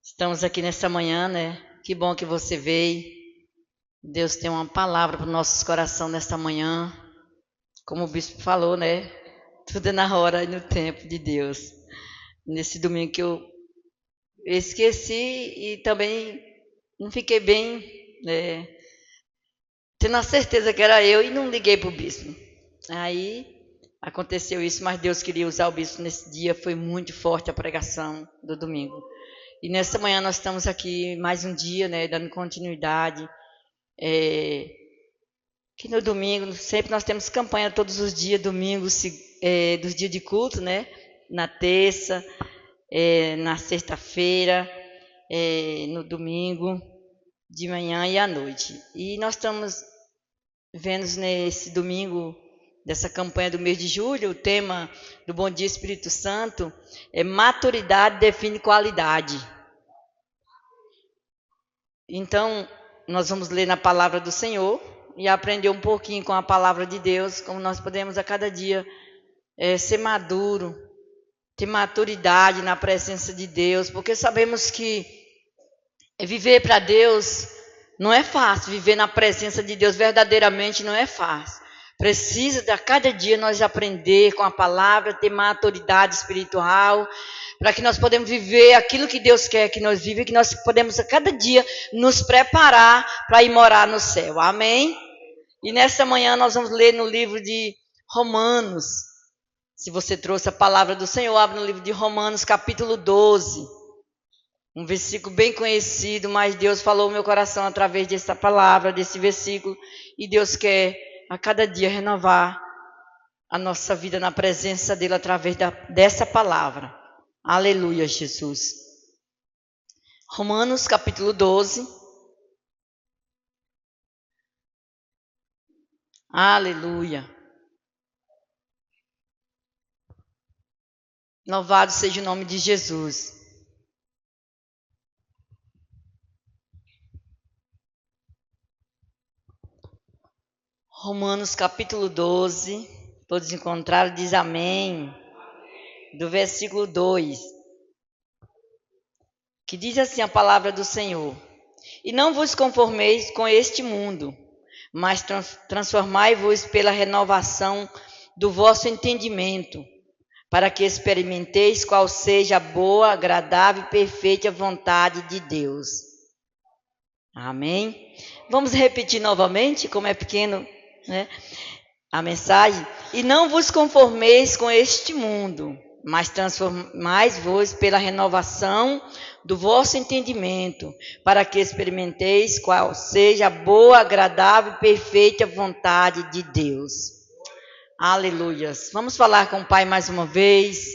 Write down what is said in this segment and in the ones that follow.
Estamos aqui nesta manhã, né? Que bom que você veio. Deus tem uma palavra para os nossos corações nesta manhã. Como o bispo falou, né? Tudo é na hora e no tempo de Deus. Nesse domingo que eu esqueci e também não fiquei bem, né? Tendo a certeza que era eu e não liguei para o bispo. Aí aconteceu isso, mas Deus queria usar o bispo nesse dia. Foi muito forte a pregação do domingo. E nesta manhã nós estamos aqui mais um dia, né, dando continuidade. Que no domingo, sempre nós temos campanha todos os dias, domingos, dos dias de culto, né? Na terça, na sexta-feira, no domingo, de manhã e à noite. E nós estamos vendo nesse domingo dessa campanha do mês de julho, o tema do Bom Dia Espírito Santo é maturidade define qualidade. Então, nós vamos ler na palavra do Senhor e aprender um pouquinho com a palavra de Deus, como nós podemos a cada dia ser maduro, ter maturidade na presença de Deus, porque sabemos que viver para Deus não é fácil, viver na presença de Deus verdadeiramente não é fácil. Precisa de a cada dia nós aprender com a palavra, ter maturidade espiritual, para que nós podemos viver aquilo que Deus quer que nós vivamos, que nós podemos a cada dia nos preparar para ir morar no céu. Amém? E nesta manhã nós vamos ler no livro de Romanos. Se você trouxe a palavra do Senhor, abre no livro de Romanos, capítulo 12. Um versículo bem conhecido, mas Deus falou no meu coração através dessa palavra, desse versículo. E Deus quer a cada dia renovar a nossa vida na presença dele através dessa palavra. Aleluia, Jesus. Romanos capítulo 12. Aleluia. Louvado seja o nome de Jesus. Romanos capítulo 12. Todos encontraram, diz amém. Do versículo 2. Que diz assim a palavra do Senhor: E não vos conformeis com este mundo, mas transformai-vos pela renovação do vosso entendimento, para que experimenteis qual seja a boa, agradável e perfeita vontade de Deus. Amém? Vamos repetir novamente, como é pequeno, né? A mensagem. E não vos conformeis com este mundo, mas transformai-vos pela renovação do vosso entendimento, para que experimenteis qual seja a boa, agradável e perfeita vontade de Deus. Aleluias. Vamos falar com o Pai mais uma vez.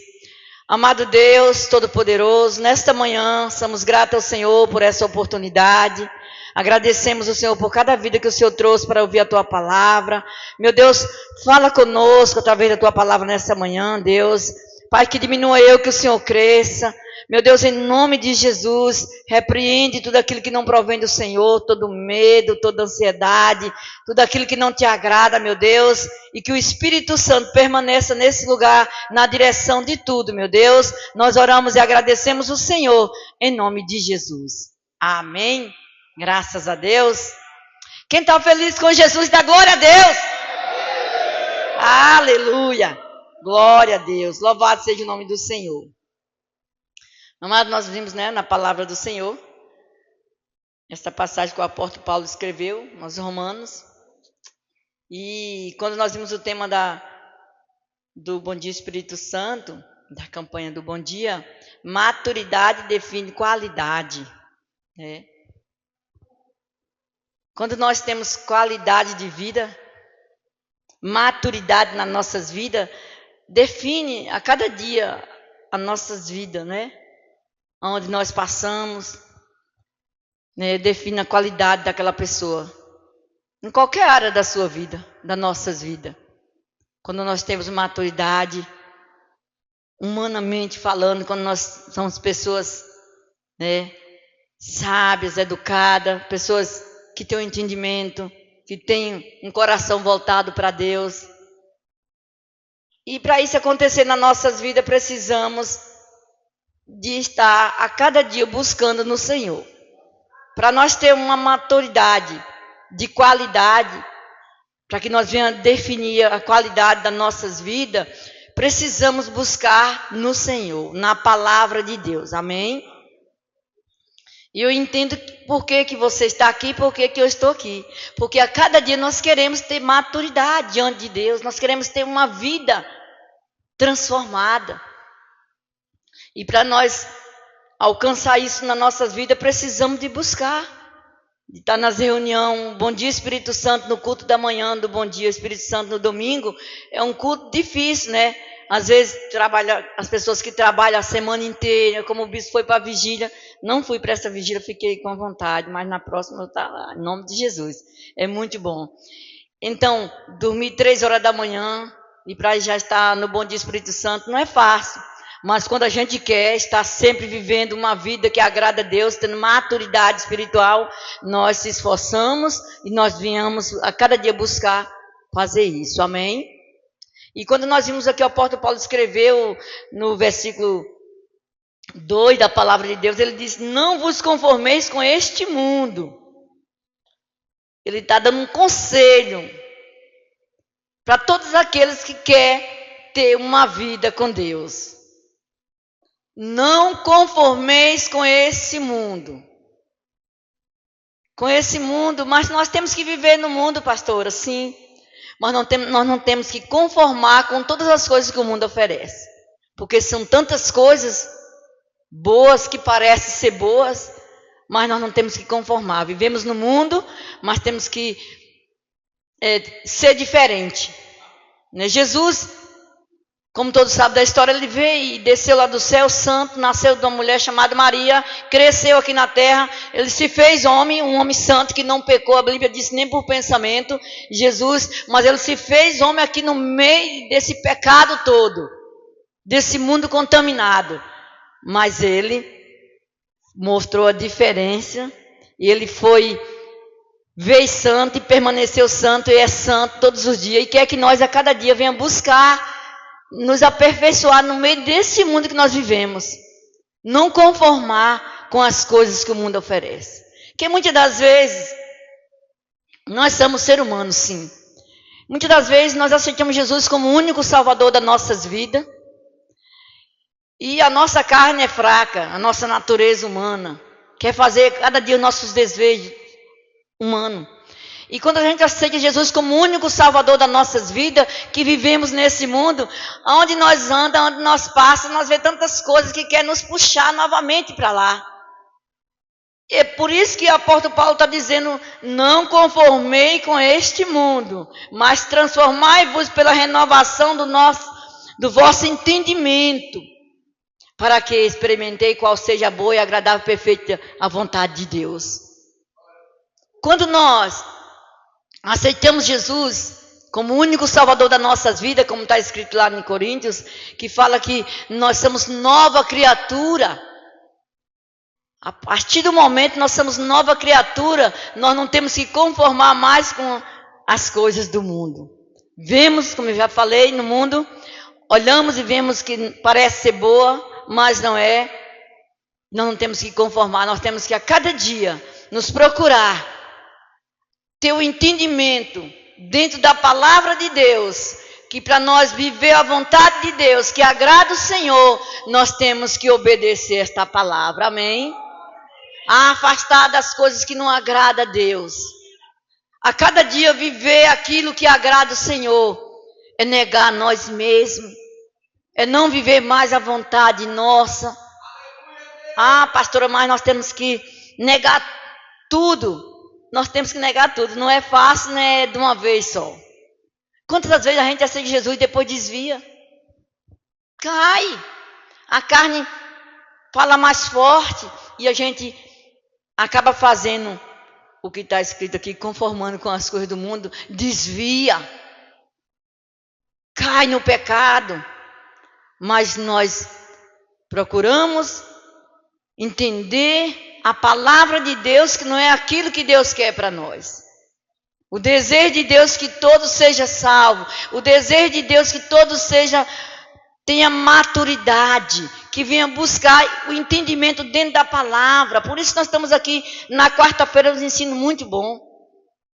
Amado Deus Todo-Poderoso, nesta manhã somos gratos ao Senhor por essa oportunidade. Agradecemos ao Senhor por cada vida que o Senhor trouxe para ouvir a Tua palavra. Meu Deus, fala conosco através da Tua palavra nessa manhã, Deus. Pai, que diminua eu, que o Senhor cresça. Meu Deus, em nome de Jesus, repreende tudo aquilo que não provém do Senhor, todo medo, toda ansiedade, tudo aquilo que não te agrada, meu Deus, e que o Espírito Santo permaneça nesse lugar, na direção de tudo, meu Deus. Nós oramos e agradecemos o Senhor, em nome de Jesus. Amém. Graças a Deus. Quem está feliz com Jesus, dá glória a Deus. Aleluia. Glória a Deus. Louvado seja o nome do Senhor. Amado, nós vimos, né, na palavra do Senhor, essa passagem que o apóstolo Paulo escreveu nos Romanos. E quando nós vimos o tema do Bom Dia Espírito Santo, da campanha do Bom Dia, maturidade define qualidade. Né? Quando nós temos qualidade de vida, maturidade nas nossas vidas, define a cada dia as nossas vidas, né? Onde nós passamos, né? Define a qualidade daquela pessoa. Em qualquer área da sua vida, das nossas vidas. Quando nós temos maturidade, humanamente falando, quando nós somos pessoas, né, sábias, educadas, pessoas que têm um entendimento, que têm um coração voltado para Deus. E para isso acontecer nas nossas vidas, precisamos de estar a cada dia buscando no Senhor. Para nós ter uma maturidade de qualidade, para que nós venhamos definir a qualidade das nossas vidas, precisamos buscar no Senhor, na palavra de Deus. Amém? E eu entendo por que você está aqui, por que eu estou aqui. Porque a cada dia nós queremos ter maturidade diante de Deus, nós queremos ter uma vida transformada. E para nós alcançar isso nas nossas vidas, precisamos de buscar. De estar nas reuniões, Bom Dia Espírito Santo no culto da manhã, do Bom Dia Espírito Santo no domingo, é um culto difícil, né? Às vezes as pessoas que trabalham a semana inteira, como o bispo foi para a vigília, não fui para essa vigília, fiquei com vontade, mas na próxima eu estou lá, em nome de Jesus. É muito bom. Então, dormir 3 horas da manhã e para já estar no Bom Dia Espírito Santo não é fácil. Mas quando a gente quer estar sempre vivendo uma vida que agrada a Deus, tendo maturidade espiritual, nós se esforçamos e nós viemos a cada dia buscar fazer isso. Amém? E quando nós vimos aqui, o apóstolo Paulo escreveu no versículo 2 da palavra de Deus, ele diz: não vos conformeis com este mundo. Ele está dando um conselho para todos aqueles que querem ter uma vida com Deus. Não conformeis com esse mundo. Com esse mundo, mas nós temos que viver no mundo, pastora, sim. Mas nós não temos que conformar com todas as coisas que o mundo oferece. Porque são tantas coisas boas que parecem ser boas, mas nós não temos que conformar. Vivemos no mundo, mas temos que ser diferente. Né? Jesus, como todos sabem da história, ele veio e desceu lá do céu santo, nasceu de uma mulher chamada Maria, cresceu aqui na terra, ele se fez homem, um homem santo que não pecou, a Bíblia diz nem por pensamento, Jesus, mas ele se fez homem aqui no meio desse pecado todo, desse mundo contaminado, mas ele mostrou a diferença, e ele veio santo e permaneceu santo, e é santo todos os dias, e quer que nós a cada dia venhamos buscar nos aperfeiçoar no meio desse mundo que nós vivemos. Não conformar com as coisas que o mundo oferece. Porque muitas das vezes, nós somos seres humanos, sim. Muitas das vezes nós aceitamos Jesus como o único salvador das nossas vidas. E a nossa carne é fraca, a nossa natureza humana quer fazer cada dia os nossos desejos humanos. E quando a gente aceita Jesus como o único salvador das nossas vidas, que vivemos nesse mundo, onde nós andamos, onde nós passamos, nós vemos tantas coisas que quer nos puxar novamente para lá. E é por isso que o apóstolo Paulo está dizendo: não conformei com este mundo, mas transformai-vos pela renovação do vosso entendimento, para que experimentei qual seja a boa e agradável e perfeita a vontade de Deus. Quando nós aceitamos Jesus como o único salvador das nossas vidas, como está escrito lá em Coríntios, que fala que nós somos nova criatura. A partir do momento que nós somos nova criatura, nós não temos que conformar mais com as coisas do mundo. Vemos, como eu já falei, no mundo, olhamos e vemos que parece ser boa, mas não é. Nós não temos que conformar, nós temos que a cada dia nos procurar ter o entendimento dentro da palavra de Deus, que para nós viver a vontade de Deus, que agrada o Senhor, nós temos que obedecer esta palavra, amém? A afastar das coisas que não agradam a Deus. A cada dia viver aquilo que agrada o Senhor, é negar nós mesmos, é não viver mais a vontade nossa. Ah, pastora, mas nós temos que negar tudo. Nós temos que negar tudo, não é fácil, né, de uma vez só. Quantas vezes a gente aceita Jesus e depois desvia? Cai. A carne fala mais forte e a gente acaba fazendo o que está escrito aqui, conformando com as coisas do mundo, desvia. Cai no pecado. Mas nós procuramos entender a palavra de Deus, que não é aquilo que Deus quer para nós. O desejo de Deus que todos sejam salvos. O desejo de Deus que todos tenha maturidade, que venha buscar o entendimento dentro da palavra. Por isso nós estamos aqui na quarta-feira, um ensino muito bom.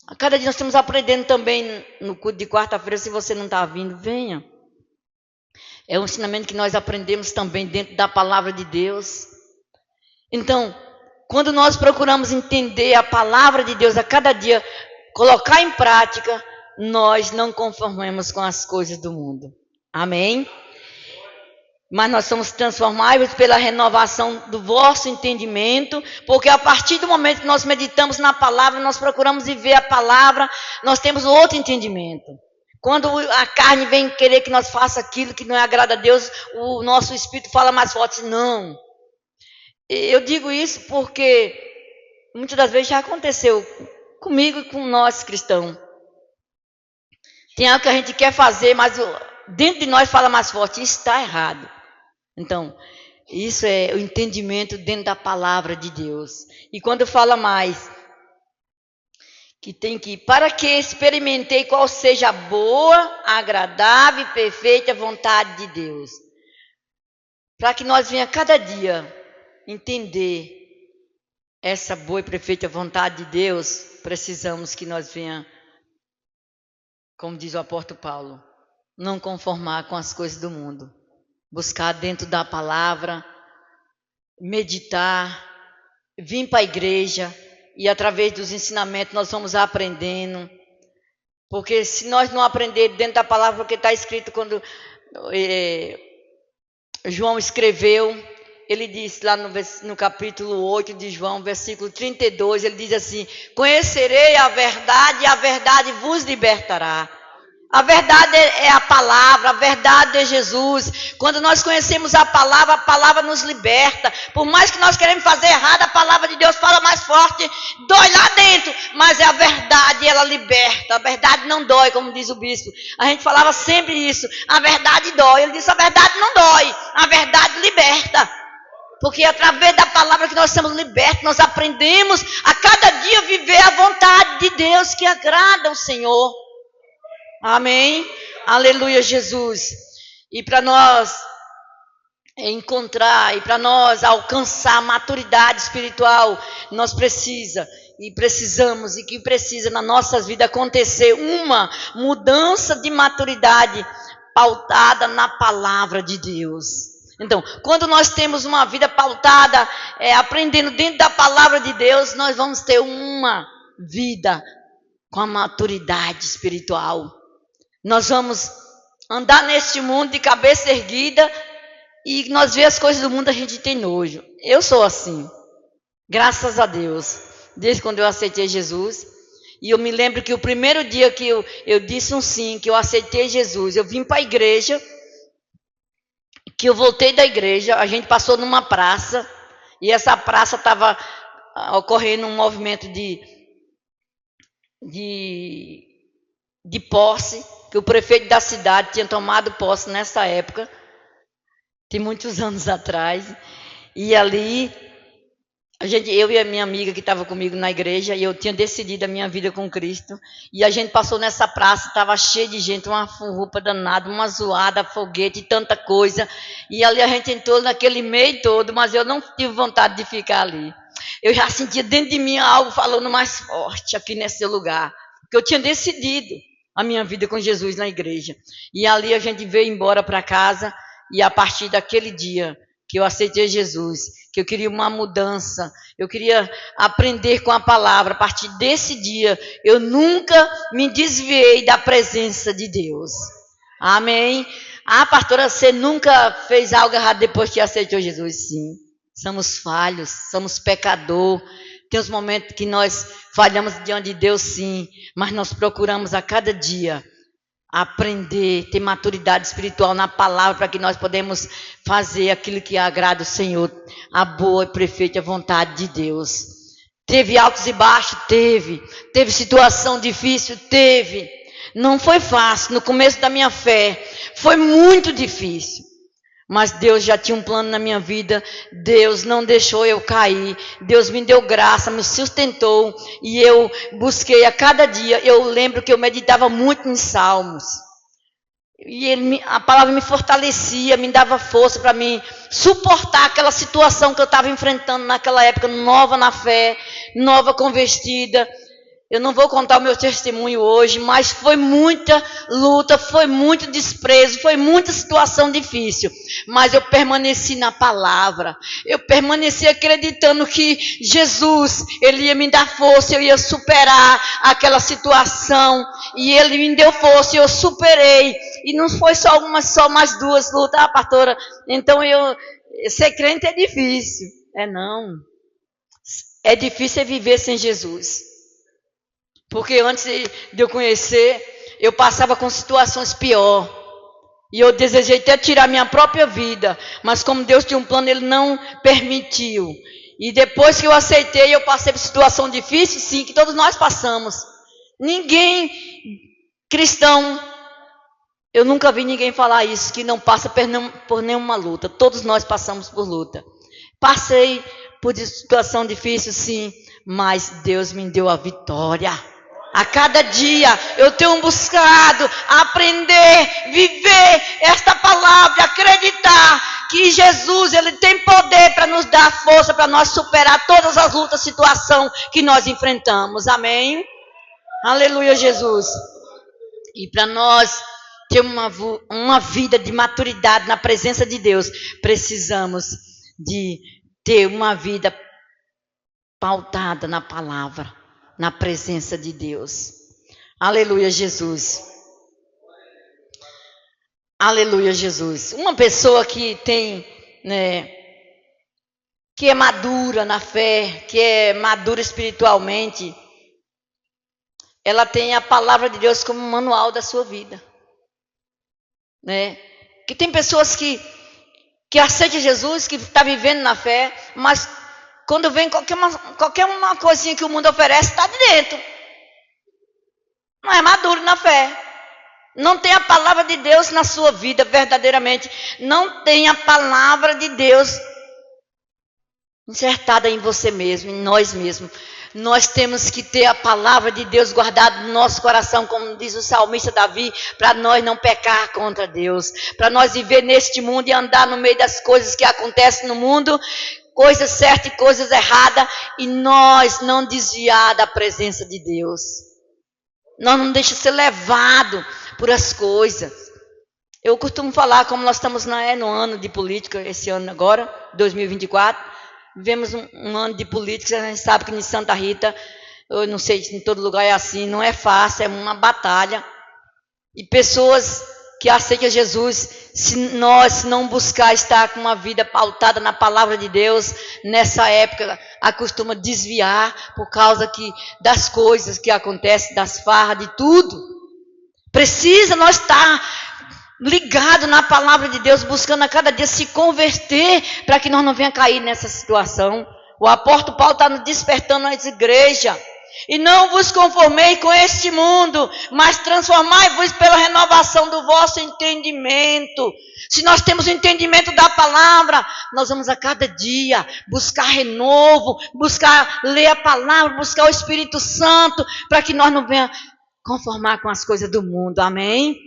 A cada dia nós estamos aprendendo também no culto de quarta-feira. Se você não está vindo, venha. É um ensinamento que nós aprendemos também dentro da palavra de Deus. Então, quando nós procuramos entender a palavra de Deus a cada dia, colocar em prática, nós não conformamos com as coisas do mundo. Amém? Mas nós somos transformáveis pela renovação do vosso entendimento, porque a partir do momento que nós meditamos na palavra, nós procuramos viver a palavra, nós temos outro entendimento. Quando a carne vem querer que nós faça aquilo que não agrada a Deus, o nosso espírito fala mais forte, não. Eu digo isso porque muitas das vezes já aconteceu comigo e com nós cristãos. Tem algo que a gente quer fazer, mas dentro de nós fala mais forte, isso está errado. Então, isso é o entendimento dentro da palavra de Deus. E quando fala mais, que tem que, para que experimentei qual seja a boa, agradável e perfeita vontade de Deus. Para que nós venha cada dia entender essa boa e perfeita vontade de Deus, precisamos que nós venha, como diz o apóstolo Paulo, não conformar com as coisas do mundo. Buscar dentro da palavra, meditar, vir para a igreja e através dos ensinamentos nós vamos aprendendo. Porque se nós não aprender dentro da palavra, porque está escrito quando João escreveu, ele disse lá no capítulo 8 de João, versículo 32, ele diz assim, conhecerei a verdade e a verdade vos libertará. A verdade é a palavra, a verdade é Jesus. Quando nós conhecemos a palavra nos liberta. Por mais que nós queremos fazer errado, a palavra de Deus fala mais forte, dói lá dentro, mas é a verdade, ela liberta. A verdade não dói, como diz o bispo. A gente falava sempre isso, a verdade dói. Ele disse, a verdade não dói, a verdade liberta. Porque através da palavra que nós somos libertos, nós aprendemos a cada dia viver a vontade de Deus que agrada ao Senhor. Amém? Aleluia, Jesus. E para nós encontrar, e para nós alcançar a maturidade espiritual, nós precisamos e que precisa na nossas vidas acontecer uma mudança de maturidade pautada na palavra de Deus. Então, quando nós temos uma vida pautada, aprendendo dentro da palavra de Deus, nós vamos ter uma vida com a maturidade espiritual. Nós vamos andar neste mundo de cabeça erguida e nós vemos as coisas do mundo, a gente tem nojo. Eu sou assim, graças a Deus, desde quando eu aceitei Jesus. E eu me lembro que o primeiro dia que eu disse um sim, que eu aceitei Jesus, eu vim para a igreja, que eu voltei da igreja, a gente passou numa praça, e essa praça estava ocorrendo um movimento de posse, que o prefeito da cidade tinha tomado posse nessa época, tem muitos anos atrás, e ali, eu e a minha amiga que estava comigo na igreja, e eu tinha decidido a minha vida com Cristo, e a gente passou nessa praça, estava cheio de gente, uma furrupa danada, uma zoada, foguete e tanta coisa, e ali a gente entrou naquele meio todo, mas eu não tive vontade de ficar ali. Eu já sentia dentro de mim algo falando mais forte aqui nesse lugar, porque eu tinha decidido a minha vida com Jesus na igreja. E ali a gente veio embora para casa, e a partir daquele dia que eu aceitei Jesus, que eu queria uma mudança, eu queria aprender com a palavra, a partir desse dia, eu nunca me desviei da presença de Deus. Amém? Ah, pastora, você nunca fez algo errado depois que aceitou Jesus? Sim. Somos falhos, somos pecadores. Tem os momentos que nós falhamos diante de Deus, sim, mas nós procuramos a cada dia aprender, ter maturidade espiritual na palavra, para que nós podemos fazer aquilo que agrada o Senhor, a boa e perfeita vontade de Deus. Teve altos e baixos? Teve situação difícil? Teve. Não foi fácil, no começo da minha fé, foi muito difícil. Mas Deus já tinha um plano na minha vida, Deus não deixou eu cair, Deus me deu graça, me sustentou, e eu busquei a cada dia. Eu lembro que eu meditava muito em Salmos, E a palavra me fortalecia, me dava força para mim suportar aquela situação que eu estava enfrentando naquela época, nova na fé, nova convertida. Eu não vou contar o meu testemunho hoje, mas foi muita luta, foi muito desprezo, foi muita situação difícil. Mas eu permaneci na palavra, eu permaneci acreditando que Jesus, Ele ia me dar força, eu ia superar aquela situação. E Ele me deu força e eu superei. E não foi só mais duas lutas, pastora. Então ser crente é difícil. Não. É difícil viver sem Jesus. Porque antes de eu conhecer, eu passava com situações piores. E eu desejei até tirar minha própria vida. Mas como Deus tinha um plano, Ele não permitiu. E depois que eu aceitei, eu passei por situação difícil, sim, que todos nós passamos. Ninguém cristão, eu nunca vi ninguém falar isso, que não passa por nenhuma luta. Todos nós passamos por luta. Passei por situação difícil, sim, mas Deus me deu a vitória. A cada dia eu tenho buscado aprender, viver esta palavra, acreditar que Jesus, Ele tem poder para nos dar força, para nós superar todas as lutas, situações que nós enfrentamos. Amém? Aleluia, Jesus. E para nós ter uma vida de maturidade na presença de Deus, precisamos de ter uma vida pautada na palavra, na presença de Deus. Aleluia, Jesus. Aleluia, Jesus. Uma pessoa que tem, que é madura na fé, que é madura espiritualmente, ela tem a palavra de Deus como manual da sua vida. Que tem pessoas que aceitam Jesus, que está vivendo na fé, mas quando vem qualquer uma coisinha que o mundo oferece, está de dentro. Não é maduro na fé. Não tem a palavra de Deus na sua vida, verdadeiramente. Não tem a palavra de Deus insertada em você mesmo, em nós mesmos. Nós temos que ter a palavra de Deus guardada no nosso coração, como diz o salmista Davi, para nós não pecar contra Deus. Para nós viver neste mundo e andar no meio das coisas que acontecem no mundo, coisas certas e coisas erradas, e nós não desviar da presença de Deus. Nós não deixamos ser levado por as coisas. Eu costumo falar, como nós estamos no ano de política, esse ano agora, 2024, vivemos um ano de política, a gente sabe que em Santa Rita, eu não sei se em todo lugar é assim, não é fácil, é uma batalha. E pessoas que aceitam Jesus, se nós não buscar estar com uma vida pautada na palavra de Deus, nessa época acostuma desviar por causa das coisas que acontecem, das farras, de tudo. Precisa nós estar ligado na palavra de Deus, buscando a cada dia se converter, para que nós não venhamos cair nessa situação. O apóstolo Paulo está nos despertando as igrejas. E não vos conformei com este mundo, mas transformai-vos pela renovação do vosso entendimento. Se nós temos o entendimento da palavra, nós vamos a cada dia buscar renovo, buscar ler a palavra, buscar o Espírito Santo, para que nós não venhamos conformar com as coisas do mundo. Amém?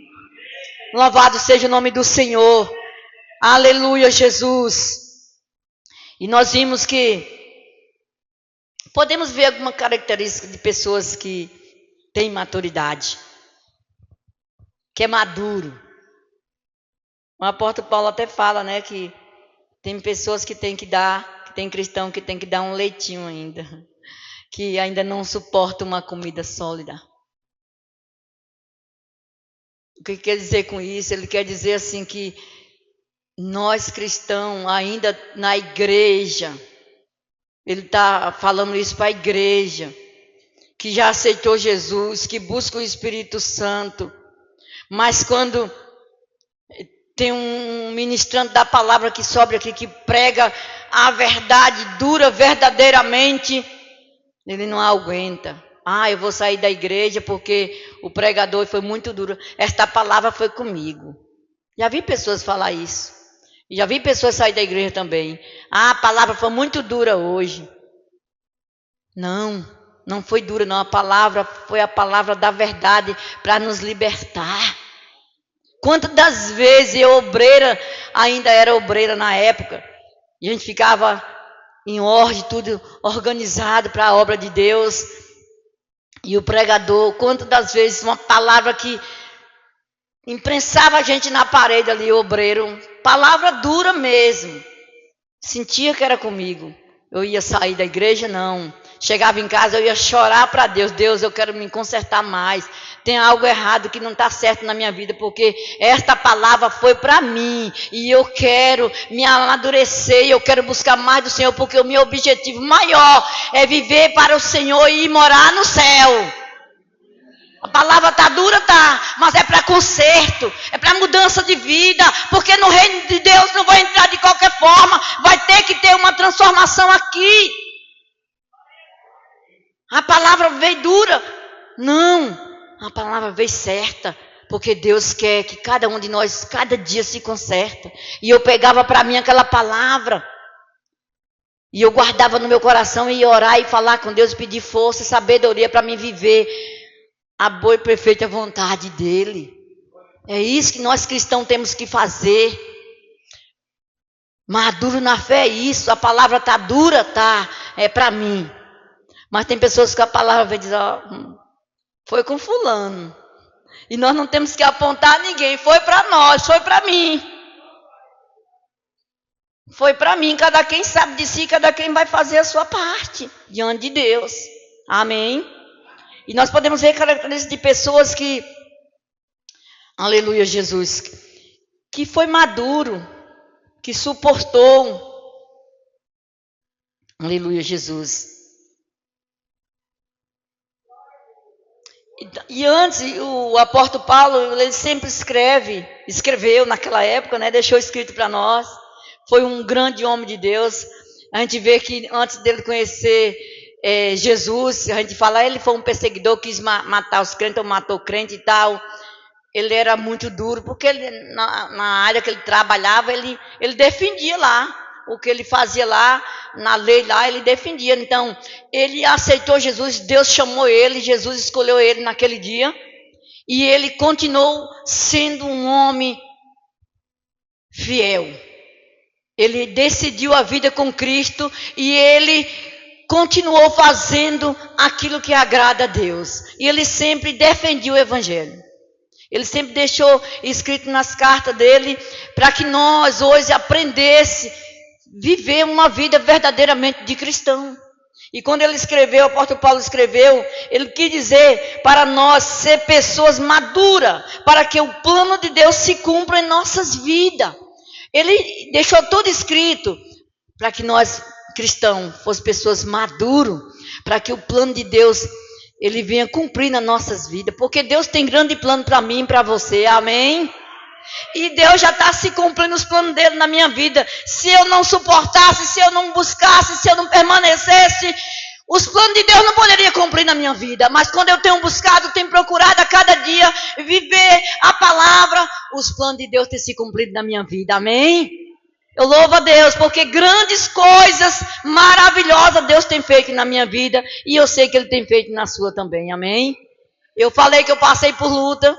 Louvado seja o nome do Senhor. Aleluia, Jesus. E nós vimos que podemos ver alguma característica de pessoas que têm maturidade, que é maduro. O apóstolo Paulo até fala, que tem pessoas que tem cristão que tem que dar um leitinho ainda, que ainda não suporta uma comida sólida. O que quer dizer com isso? Ele quer dizer assim que nós cristãos, ainda na igreja, ele está falando isso para a igreja, que já aceitou Jesus, que busca o Espírito Santo, mas quando tem um ministrante da palavra que sobe aqui, que prega a verdade dura verdadeiramente, ele não aguenta. Eu vou sair da igreja porque o pregador foi muito duro. Esta palavra foi comigo. Já vi pessoas falar isso. Já vi pessoas sair da igreja também. A palavra foi muito dura hoje. Não foi dura, não. A palavra foi a palavra da verdade para nos libertar. Quantas das vezes eu, obreira, ainda era obreira na época, e a gente ficava em ordem, tudo organizado para a obra de Deus, e o pregador, quantas das vezes uma palavra que imprensava a gente na parede ali, o obreiro, palavra dura mesmo, sentia que era comigo. Eu ia sair da igreja, não. Chegava em casa, eu ia chorar para Deus. Deus, eu quero me consertar mais. Tem algo errado que não está certo na minha vida, porque esta palavra foi para mim. E eu quero me amadurecer, eu quero buscar mais do Senhor, porque o meu objetivo maior é viver para o Senhor e ir morar no céu. A palavra está dura, tá, mas é para conserto, é para mudança de vida, porque no reino de Deus não vai entrar de qualquer forma, vai ter que ter uma transformação aqui. A palavra veio dura? Não, a palavra veio certa, porque Deus quer que cada um de nós, cada dia se conserta. E eu pegava para mim aquela palavra, e eu guardava no meu coração, e ia orar e falar com Deus, pedir força e sabedoria para me viver a boa e perfeita vontade dele. É isso que nós cristãos temos que fazer. Maduro na fé é isso. A palavra está dura, tá? É para mim. Mas tem pessoas que a palavra vai dizer, ó, foi com fulano. E nós não temos que apontar ninguém. Foi para nós, foi para mim. Foi para mim. Cada quem sabe de si, cada quem vai fazer a sua parte diante de Deus. Amém? E nós podemos ver características de pessoas que, aleluia Jesus, que foi maduro, que suportou, aleluia Jesus. E antes, o apóstolo Paulo, ele sempre escreveu naquela época, né, deixou escrito para nós, foi um grande homem de Deus. A gente vê que antes dele conhecer Jesus, a gente fala, ele foi um perseguidor, quis matar os crentes, ou matou crente e tal. Ele era muito duro, porque ele, na área que ele trabalhava, ele defendia lá, o que ele fazia lá, na lei lá, ele defendia. Então, ele aceitou Jesus, Deus chamou ele, Jesus escolheu ele naquele dia, e ele continuou sendo um homem fiel. Ele decidiu a vida com Cristo, e ele continuou fazendo aquilo que agrada a Deus. E ele sempre defendia o Evangelho. Ele sempre deixou escrito nas cartas dele, para que nós hoje aprendesse a viver uma vida verdadeiramente de cristão. E quando ele escreveu, o apóstolo Paulo escreveu, ele quis dizer para nós ser pessoas maduras, para que o plano de Deus se cumpra em nossas vidas. Ele deixou tudo escrito para que nós, cristãos, fossem pessoas maduras, para que o plano de Deus ele venha cumprir nas nossas vidas, porque Deus tem grande plano para mim e para você, amém? E Deus já está se cumprindo os planos dele na minha vida. Se eu não suportasse, se eu não buscasse, se eu não permanecesse, os planos de Deus não poderiam cumprir na minha vida. Mas quando eu tenho buscado, tenho procurado a cada dia viver a palavra, os planos de Deus têm se cumprido na minha vida, amém? Eu louvo a Deus, porque grandes coisas maravilhosas Deus tem feito na minha vida, e eu sei que Ele tem feito na sua também, amém? Eu falei que eu passei por luta,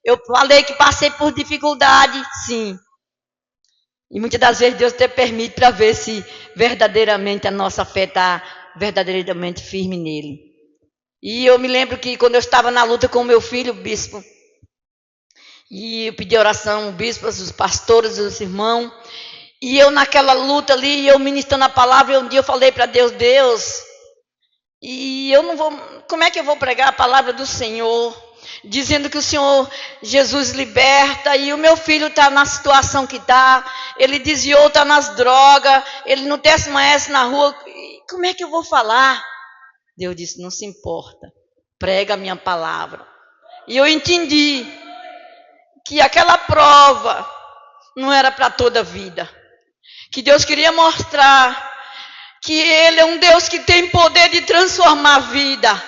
eu falei que passei por dificuldade, sim. E muitas das vezes Deus te permite para ver se verdadeiramente a nossa fé está verdadeiramente firme nele. E eu me lembro que quando eu estava na luta com o meu filho, o bispo, e eu pedi oração, o bispo, os pastores, os irmãos, e eu naquela luta ali, eu ministrando a palavra, e um dia eu falei para Deus, e eu não vou, como é que eu vou pregar a palavra do Senhor, dizendo que o Senhor Jesus liberta, e o meu filho está na situação que está, ele desviou, está nas drogas, ele não tem S na rua, como é que eu vou falar? Deus disse, não se importa, prega a minha palavra. E eu entendi que aquela prova não era para toda a vida, que Deus queria mostrar que Ele é um Deus que tem poder de transformar a vida.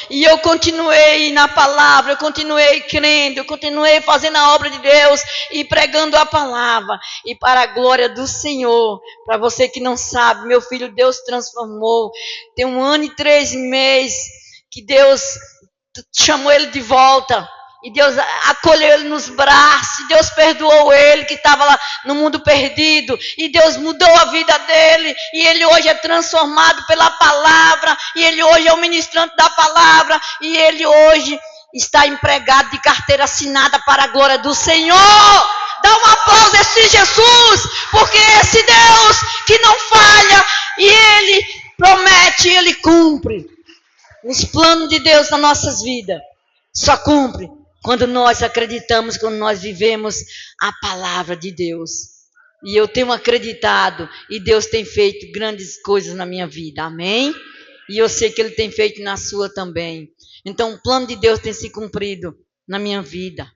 E eu continuei na palavra, eu continuei crendo, eu continuei fazendo a obra de Deus e pregando a palavra. E para a glória do Senhor, para você que não sabe, meu filho Deus transformou. Tem 1 ano e 3 meses que Deus chamou ele de volta. E Deus acolheu ele nos braços. E Deus perdoou ele que estava lá no mundo perdido. E Deus mudou a vida dele. E ele hoje é transformado pela palavra. E ele hoje é o ministrante da palavra. E ele hoje está empregado de carteira assinada para a glória do Senhor. Dá um aplauso a esse Jesus. Porque esse Deus que não falha. E ele promete e ele cumpre. Os planos de Deus nas nossas vidas só cumpre quando nós acreditamos, quando nós vivemos a palavra de Deus. E eu tenho acreditado, e Deus tem feito grandes coisas na minha vida, amém? E eu sei que Ele tem feito na sua também. Então o plano de Deus tem se cumprido na minha vida.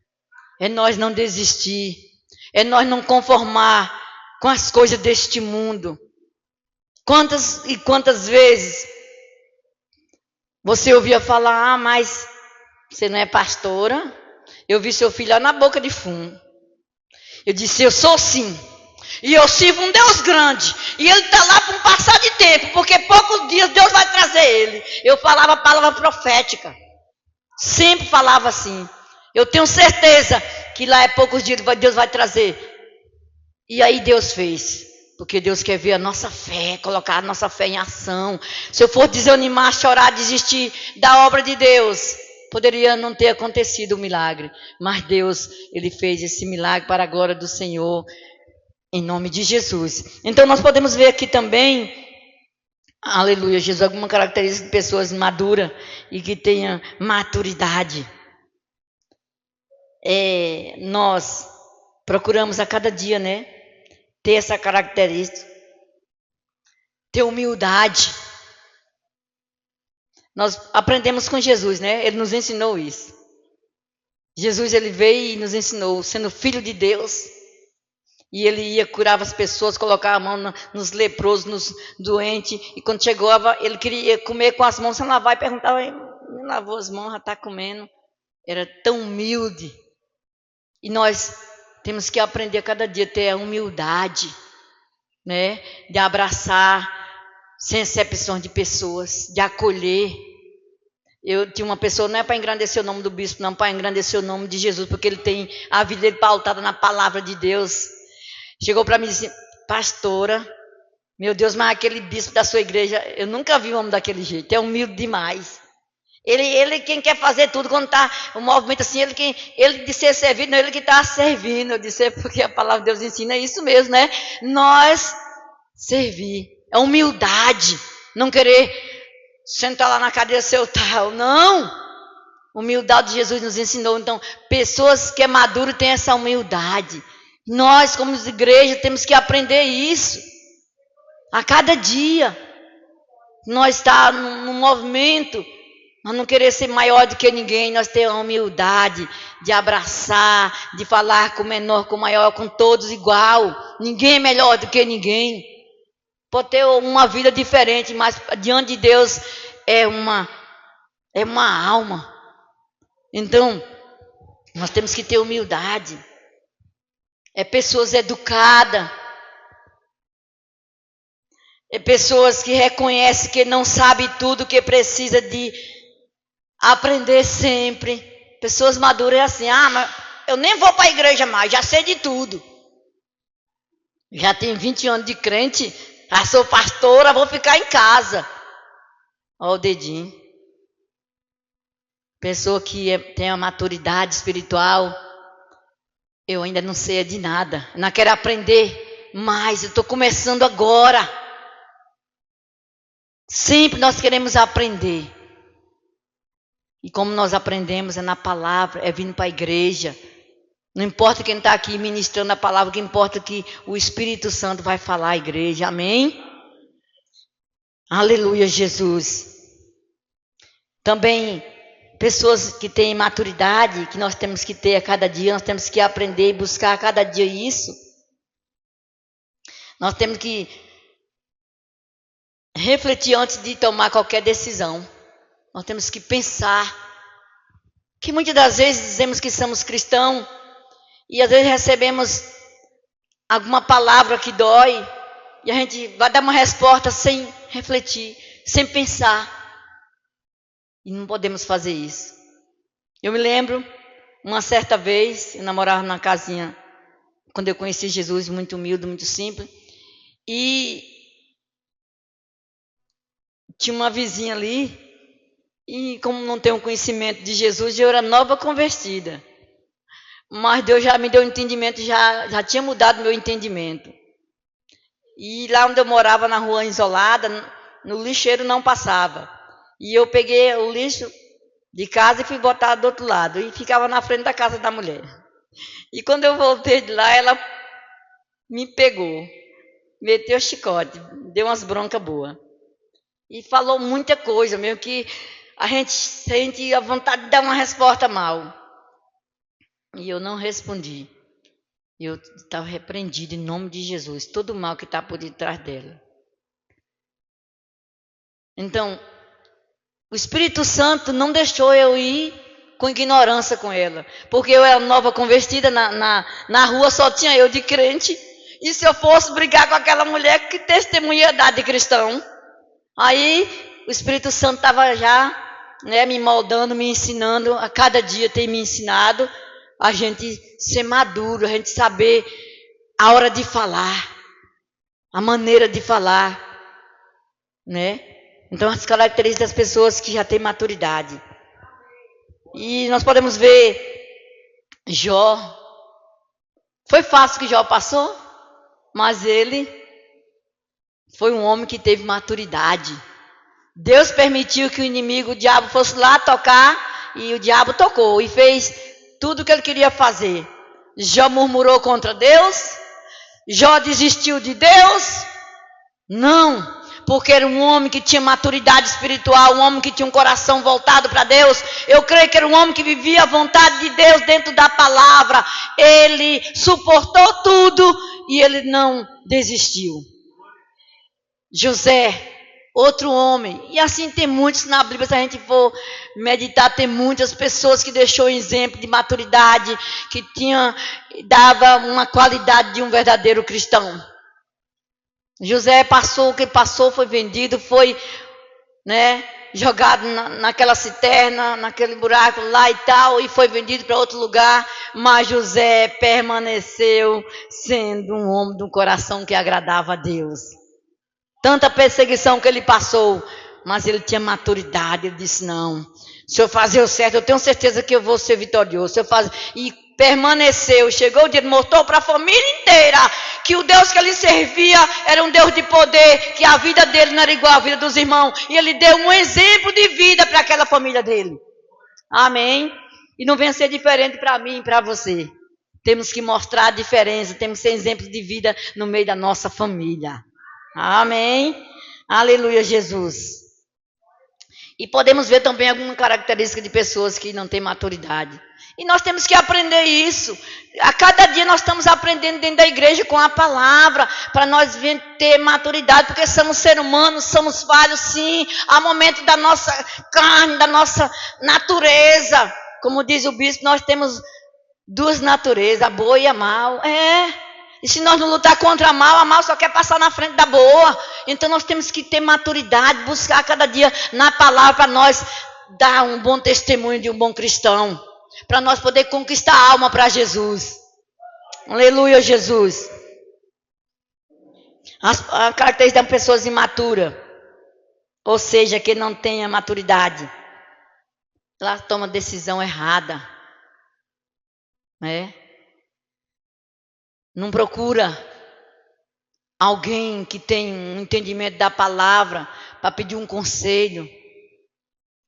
É nós não desistir, é nós não conformar com as coisas deste mundo. Quantas e quantas vezes você ouvia falar, mas você não é pastora? Eu vi seu filho lá na boca de fumo. Eu disse, eu sou sim. E eu sirvo um Deus grande. E ele está lá por um passar de tempo, porque poucos dias Deus vai trazer ele. Eu falava a palavra profética. Sempre falava assim. Eu tenho certeza que lá é poucos dias Deus vai trazer. E aí Deus fez. Porque Deus quer ver a nossa fé, colocar a nossa fé em ação. Se eu for desanimar, chorar, desistir da obra de Deus, poderia não ter acontecido o milagre. Mas Deus, Ele fez esse milagre para a glória do Senhor, em nome de Jesus. Então nós podemos ver aqui também, aleluia, Jesus, alguma característica de pessoas maduras e que tenham maturidade. Nós procuramos a cada dia, né? Ter essa característica, ter humildade. Nós aprendemos com Jesus, né? Ele nos ensinou isso. Jesus, ele veio e nos ensinou, sendo filho de Deus. E ele ia, curava as pessoas, colocava a mão nos leprosos, nos doentes. E quando chegava, ele queria comer com as mãos sem lavar. E perguntava, me lavou as mãos, já está comendo. Era tão humilde. E nós temos que aprender a cada dia a ter a humildade, né? De abraçar sem exceção de pessoas, de acolher. Eu tinha uma pessoa, não é para engrandecer o nome do bispo, não, para engrandecer o nome de Jesus, porque ele tem a vida dele pautada na palavra de Deus. Chegou para mim e disse, pastora, meu Deus, mas aquele bispo da sua igreja, eu nunca vi um homem daquele jeito, é humilde demais. Ele quem quer fazer tudo, quando está o movimento assim, ele de ser servido, não ele que está servindo. Eu disse, porque a palavra de Deus ensina isso mesmo, né? Nós servir, é humildade, não querer sentar lá na cadeira seu tal, não. Humildade Jesus nos ensinou. Então, pessoas que é maduro têm essa humildade. Nós, como igreja, temos que aprender isso. A cada dia, nós estamos num movimento. Nós não queremos ser maior do que ninguém, nós temos a humildade de abraçar, de falar com o menor, com o maior, com todos igual. Ninguém é melhor do que ninguém. Pode ter uma vida diferente, mas diante de Deus é uma alma. Então, nós temos que ter humildade. É pessoas educadas. É pessoas que reconhecem que não sabe tudo, que precisa de aprender sempre. Pessoas maduras é assim, mas eu nem vou para a igreja mais, já sei de tudo. Já tenho 20 anos de crente, já sou pastora, vou ficar em casa. Olha o dedinho. Pessoa que tem a maturidade espiritual, eu ainda não sei de nada, não quero aprender mais, eu estou começando agora. Sempre nós queremos aprender. E como nós aprendemos é na palavra, é vindo para a igreja. Não importa quem está aqui ministrando a palavra, o que importa é que o Espírito Santo vai falar à igreja, amém? Aleluia, Jesus. Também, pessoas que têm maturidade, que nós temos que ter a cada dia, nós temos que aprender e buscar a cada dia isso. Nós temos que refletir antes de tomar qualquer decisão. Nós temos que pensar, que muitas das vezes dizemos que somos cristãos e às vezes recebemos alguma palavra que dói e a gente vai dar uma resposta sem refletir, sem pensar. E não podemos fazer isso. Eu me lembro Uma certa vez, eu namorava numa casinha, quando eu conheci Jesus, muito humilde, muito simples, e tinha uma vizinha ali, e como não tenho conhecimento de Jesus, eu era nova convertida. Mas Deus já me deu entendimento, já tinha mudado meu entendimento. E lá onde eu morava, na rua isolada, no lixeiro não passava. E eu peguei o lixo de casa e fui botar do outro lado. E ficava na frente da casa da mulher. E quando eu voltei de lá, ela me pegou, meteu o chicote, deu umas broncas boas. E falou muita coisa, mesmo que a gente sente a vontade de dar uma resposta mal. E eu não respondi. Eu estava repreendido em nome de Jesus, todo o mal que está por detrás dela. Então, o Espírito Santo não deixou eu ir com ignorância com ela, porque eu era nova convertida, na rua só tinha eu de crente, e se eu fosse brigar com aquela mulher, que testemunha ia dar de cristão? Aí, o Espírito Santo estava já me moldando, me ensinando, a cada dia tem me ensinado a gente ser maduro, a gente saber a hora de falar, a maneira de falar, né? Então, as características das pessoas que já têm maturidade. E nós podemos ver Jó. Foi fácil que Jó passou, mas ele foi um homem que teve maturidade. Deus permitiu que o inimigo, o diabo, fosse lá tocar, e o diabo tocou e fez tudo o que ele queria fazer. Jó murmurou contra Deus? Jó desistiu de Deus? Não, porque era um homem que tinha maturidade espiritual, um homem que tinha um coração voltado para Deus. Eu creio que era um homem que vivia a vontade de Deus dentro da palavra. Ele suportou tudo e ele não desistiu. José, outro homem, e assim tem muitos na Bíblia, se a gente for meditar, tem muitas pessoas que deixou exemplo de maturidade, que dava uma qualidade de um verdadeiro cristão. José passou o que passou, foi vendido, foi jogado naquela cisterna, naquele buraco lá e tal, e foi vendido para outro lugar, mas José permaneceu sendo um homem de um coração que agradava a Deus. Tanta perseguição que ele passou, mas ele tinha maturidade. Ele disse, não, se eu fazer o certo, eu tenho certeza que eu vou ser vitorioso. E permaneceu, chegou o dia, mostrou para a família inteira que o Deus que ele servia era um Deus de poder, que a vida dele não era igual à vida dos irmãos. E ele deu um exemplo de vida para aquela família dele. Amém? E não venha ser diferente para mim e para você. Temos que mostrar a diferença, temos que ser exemplo de vida no meio da nossa família. Amém? Aleluia, Jesus. E podemos ver também alguma característica de pessoas que não têm maturidade. E nós temos que aprender isso. A cada dia nós estamos aprendendo dentro da igreja com a palavra, para nós ter maturidade, porque somos seres humanos, somos falhos sim. Há momentos da nossa carne, da nossa natureza. Como diz o bispo, nós temos duas naturezas, a boa e a mal. E se nós não lutar contra a mal só quer passar na frente da boa. Então nós temos que ter maturidade, buscar cada dia na palavra para nós dar um bom testemunho de um bom cristão. Para nós poder conquistar a alma para Jesus. Aleluia, Jesus. A característica de pessoas imaturas, ou seja, que não tenha maturidade, ela toma decisão errada. Não procura alguém que tem um entendimento da palavra para pedir um conselho.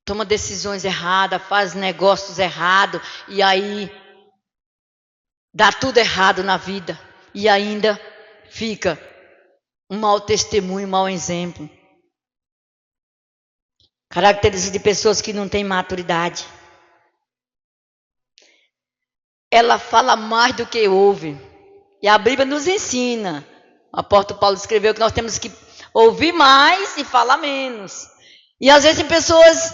Toma decisões erradas, faz negócios errados e aí dá tudo errado na vida. E ainda fica um mau testemunho, um mau exemplo. Característica de pessoas que não têm maturidade. Ela fala mais do que ouve. E a Bíblia nos ensina. O apóstolo Paulo escreveu que nós temos que ouvir mais e falar menos. E às vezes tem pessoas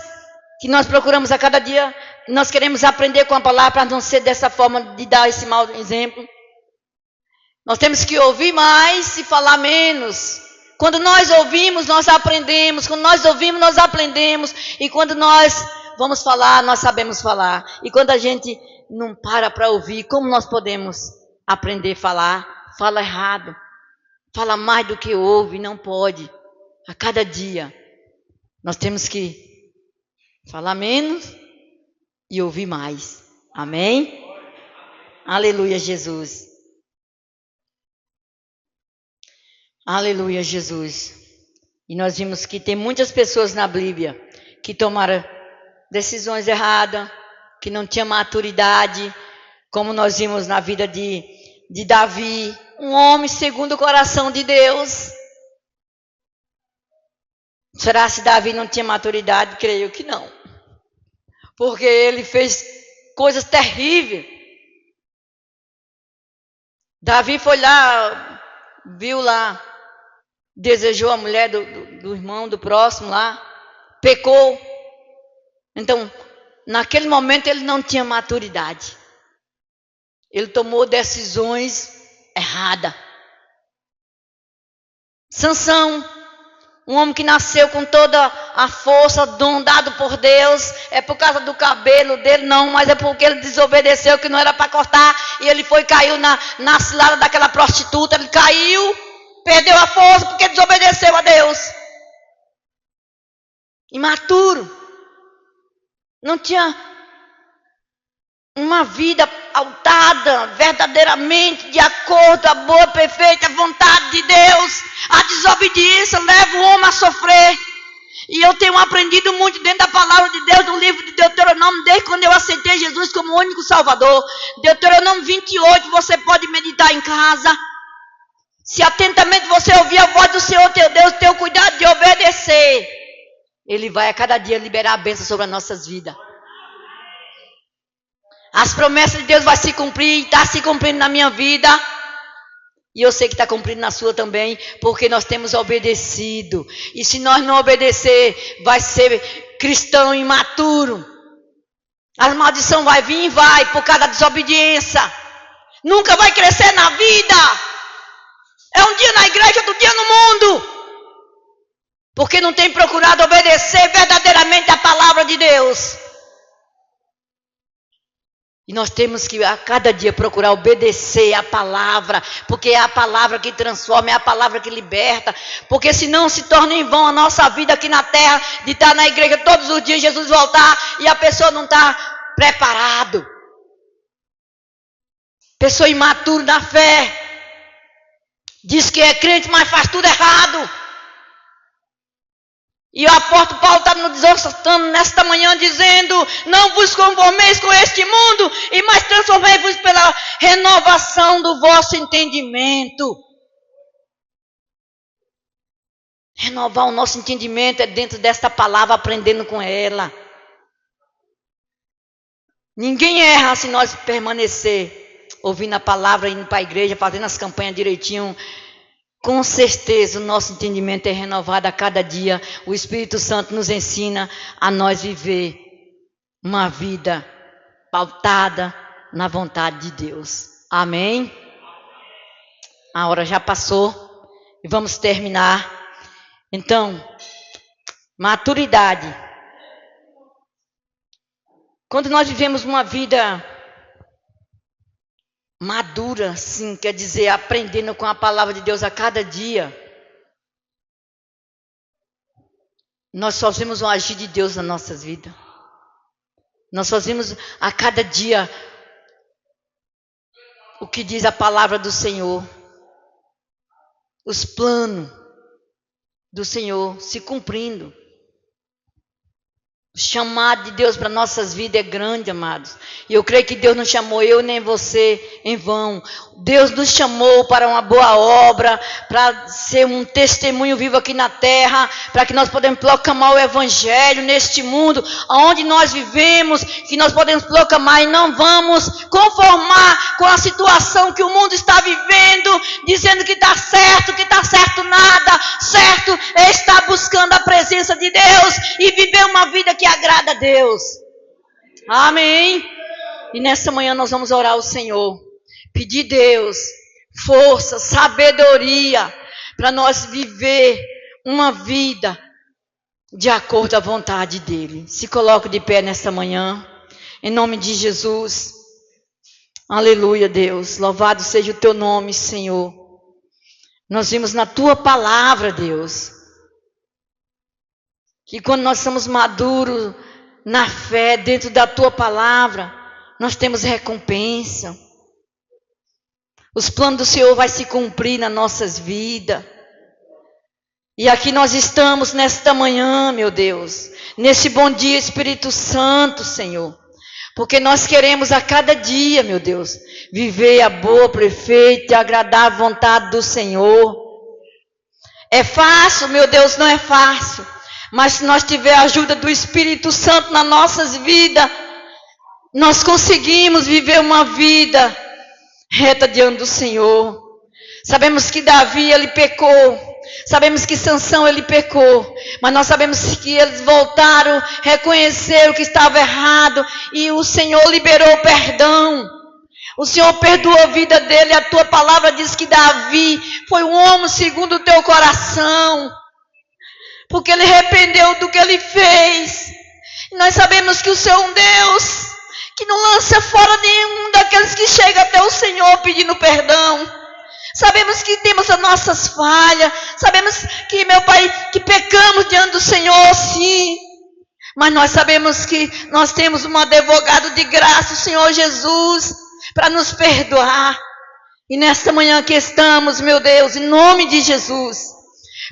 que nós procuramos a cada dia, nós queremos aprender com a palavra para não ser dessa forma de dar esse mau exemplo. Nós temos que ouvir mais e falar menos. Quando nós ouvimos, nós aprendemos. Quando nós ouvimos, nós aprendemos. E quando nós vamos falar, nós sabemos falar. E quando a gente não para ouvir. Como nós podemos aprender a falar? Fala errado. Fala mais do que ouve, não pode. A cada dia nós temos que falar menos e ouvir mais. Amém? Aleluia, Jesus. Aleluia, Jesus. E nós vimos que tem muitas pessoas na Bíblia que tomaram decisões erradas, que não tinham maturidade, como nós vimos na vida de Davi, um homem segundo o coração de Deus. Será se Davi não tinha maturidade? Creio que não. Porque ele fez coisas terríveis. Davi foi lá, viu lá, desejou a mulher do irmão, do próximo lá, pecou. Então, naquele momento ele não tinha maturidade. Ele tomou decisões erradas. Sansão, um homem que nasceu com toda a força, dom dado por Deus, é por causa do cabelo dele, não, mas é porque ele desobedeceu, que não era para cortar, e ele caiu na cilada daquela prostituta, ele caiu, perdeu a força porque desobedeceu a Deus. Imaturo, não tinha uma vida pautada verdadeiramente de acordo com a boa, perfeita vontade de Deus. A desobediência leva o homem a sofrer. E eu tenho aprendido muito dentro da palavra de Deus, no livro de Deuteronômio, desde quando eu aceitei Jesus como único Salvador. Deuteronômio 28, você pode meditar em casa. Se atentamente você ouvir a voz do Senhor teu Deus, ter o cuidado de obedecer, Ele vai a cada dia liberar a bênção sobre as nossas vidas. As promessas de Deus vão se cumprir, está se cumprindo na minha vida. E eu sei que está cumprindo na sua também, porque nós temos obedecido. E se nós não obedecer, vai ser cristão imaturo. A maldição vai vir e vai, por causa da desobediência. Nunca vai crescer na vida. É um dia na igreja, outro dia no mundo. Porque não tem procurado obedecer verdadeiramente a palavra de Deus. E nós temos que a cada dia procurar obedecer a palavra, porque é a palavra que transforma, é a palavra que liberta, porque senão se torna em vão a nossa vida aqui na terra, de estar na igreja todos os dias, Jesus voltar e a pessoa não está preparado. Pessoa imatura na fé, diz que é crente, mas faz tudo errado. E o apóstolo Paulo está nos exortando nesta manhã dizendo: não vos conformeis com este mundo, e mais transformei-vos pela renovação do vosso entendimento. Renovar o nosso entendimento é dentro desta palavra, aprendendo com ela. Ninguém erra se nós permanecer ouvindo a palavra, indo para a igreja, fazendo as campanhas direitinho. Com certeza o nosso entendimento é renovado a cada dia. O Espírito Santo nos ensina a nós viver uma vida pautada na vontade de Deus. Amém? A hora já passou e vamos terminar. Então, maturidade. Quando nós vivemos uma vida madura, sim, quer dizer, aprendendo com a palavra de Deus a cada dia, nós só vemos o agir de Deus nas nossas vidas. Nós só vemos a cada dia o que diz a palavra do Senhor, os planos do Senhor se cumprindo. O chamado de Deus para nossas vidas é grande, amados. E eu creio que Deus não chamou eu nem você em vão. Deus nos chamou para uma boa obra, para ser um testemunho vivo aqui na terra, para que nós podemos proclamar o Evangelho neste mundo, onde nós vivemos, que nós podemos proclamar e não vamos conformar com a situação que o mundo está vivendo, dizendo que está certo nada, certo é estar buscando a presença de Deus e viver uma vida que agrada a Deus. Amém? E nessa manhã nós vamos orar ao Senhor, pedir Deus força, sabedoria, para nós viver uma vida de acordo com a vontade dEle. Se coloque de pé nesta manhã, em nome de Jesus. Aleluia, Deus. Louvado seja o teu nome, Senhor. Nós vimos na tua palavra, Deus, que quando nós somos maduros na fé, dentro da tua palavra, nós temos recompensa. Os planos do Senhor vão se cumprir nas nossas vidas. E aqui nós estamos nesta manhã, meu Deus, nesse bom dia, Espírito Santo, Senhor. Porque nós queremos a cada dia, meu Deus, viver a boa, perfeita e agradável vontade do Senhor. É fácil, meu Deus, não é fácil. Mas se nós tivermos a ajuda do Espírito Santo nas nossas vidas, nós conseguimos viver uma vida reta diante do Senhor. Sabemos que Davi, ele pecou. Sabemos que Sansão, ele pecou. Mas nós sabemos que eles voltaram, reconheceram que estava errado. E o Senhor liberou perdão. O Senhor perdoou a vida dele. A tua palavra diz que Davi foi um homem segundo o teu coração. Porque ele arrependeu do que ele fez. E nós sabemos que o Senhor é um Deus que não lança fora nenhum daqueles que chegam até o Senhor pedindo perdão. Sabemos que temos as nossas falhas. Sabemos que, meu Pai, que pecamos diante do Senhor, sim. Mas nós sabemos que nós temos um advogado de graça, o Senhor Jesus, para nos perdoar. E nesta manhã que estamos, meu Deus, em nome de Jesus,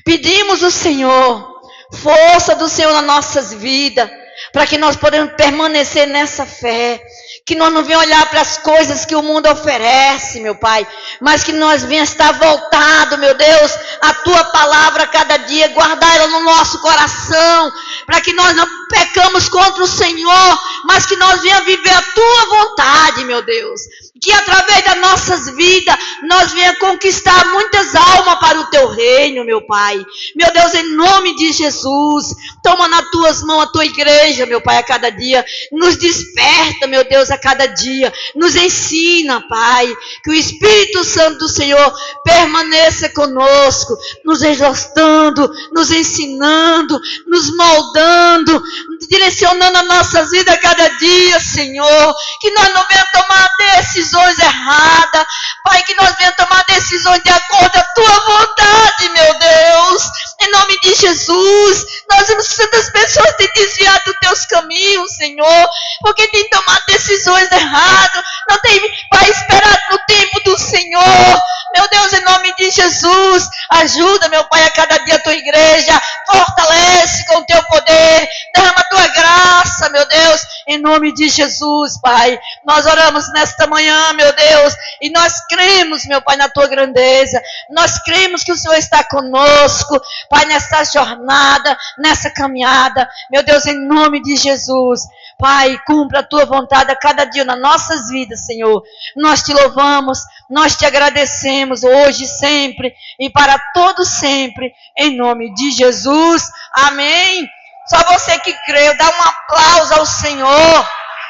pedimos ao Senhor, força do Senhor nas nossas vidas, para que nós possamos permanecer nessa fé. Que nós não venhamos olhar para as coisas que o mundo oferece, meu Pai, mas que nós venhamos estar voltados, meu Deus, a tua palavra a cada dia, guardar ela no nosso coração, para que nós não pecamos contra o Senhor, mas que nós venhamos viver a tua vontade, meu Deus. Que através das nossas vidas, nós venhamos conquistar muitas almas para o teu reino, meu Pai. Meu Deus, em nome de Jesus, toma nas tuas mãos a tua igreja, meu Pai, a cada dia. Nos desperta, meu Deus, a cada dia. Nos ensina, Pai, que o Espírito Santo do Senhor permaneça conosco, nos exortando, nos ensinando, nos moldando, direcionando as nossas vidas a cada dia, Senhor. Que nós não venhamos tomar decisões erradas, Pai, que nós venhamos tomar decisões de acordo com a tua vontade, meu Deus. Em nome de Jesus, nós vemos tantas pessoas te desviar dos teus caminhos, Senhor, porque tem tomado decisões erradas, não tem, Pai, esperado no tempo do Senhor. Meu Deus, em nome de Jesus, ajuda, meu Pai, a cada dia a tua igreja, fortalece com o teu poder, derrama a tua graça, meu Deus, em nome de Jesus, Pai. Nós oramos nesta manhã, meu Deus, e nós cremos, meu Pai, na tua grandeza, nós cremos que o Senhor está conosco, Pai, nessa jornada, nessa caminhada, meu Deus, em nome de Jesus, Pai, cumpra a tua vontade a cada dia nas nossas vidas, Senhor. Nós te louvamos, nós te agradecemos hoje, sempre e para todo sempre, em nome de Jesus. Amém. Só você que crê, dá um aplauso ao Senhor.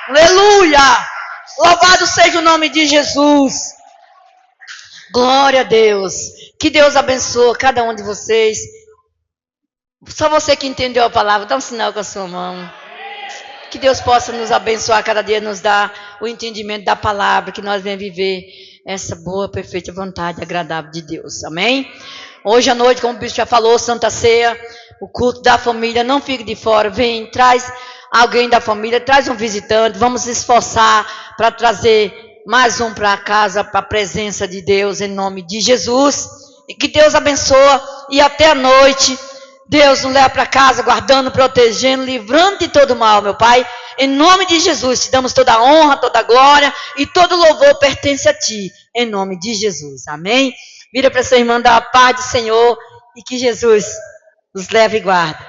Aleluia. Louvado seja o nome de Jesus. Glória a Deus. Que Deus abençoe cada um de vocês. Só você que entendeu a palavra, dá um sinal com a sua mão. Que Deus possa nos abençoar cada dia, nos dar o entendimento da palavra, que nós venhamos viver essa boa, perfeita vontade agradável de Deus. Amém? Hoje à noite, como o bispo já falou, Santa Ceia, o culto da família, não fique de fora. Vem, traz alguém da família, traz um visitante. Vamos se esforçar para trazer mais um para casa, para a presença de Deus, em nome de Jesus. E que Deus abençoe e até a noite. Deus nos leva para casa, guardando, protegendo, livrando de todo mal, meu Pai. Em nome de Jesus, te damos toda a honra, toda a glória e todo louvor pertence a Ti. Em nome de Jesus. Amém? Vira para sua irmã, dá a paz do Senhor e que Jesus nos leve e guarde.